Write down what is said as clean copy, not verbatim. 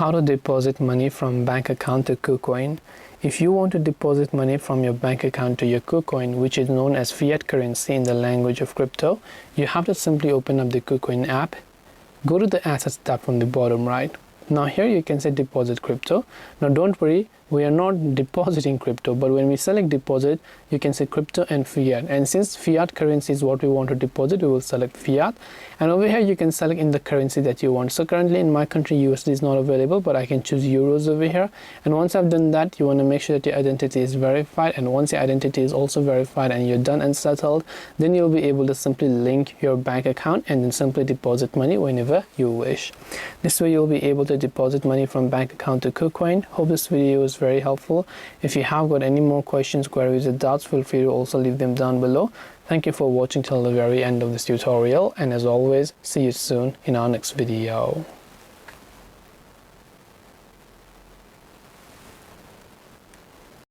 How to deposit money from bank account to Kucoin. If you want to deposit money from your bank account to your Kucoin, which is known as fiat currency in the language of crypto, you have to simply open up the Kucoin app, go to the assets tab from the bottom right. Now here you can say deposit crypto. Now don't worry, we are not depositing crypto, but when we select deposit, you can say crypto and fiat. And since fiat currency is what we want to deposit, we will select fiat. And over here you can select in the currency that you want. So currently in my country, USD is not available, but I can choose euros over here. And once I've done that, you want to make sure that your identity is verified. And once your identity is also verified and you're done and settled, then you'll be able to simply link your bank account and then simply deposit money whenever you wish. This way you'll be able to deposit money from bank account to Kucoin. Hope this video was very helpful. If you have got any more questions, queries, or doubts, feel free to also leave them down below. Thank you for watching till the very end of this tutorial, and as always, see you soon in our next video.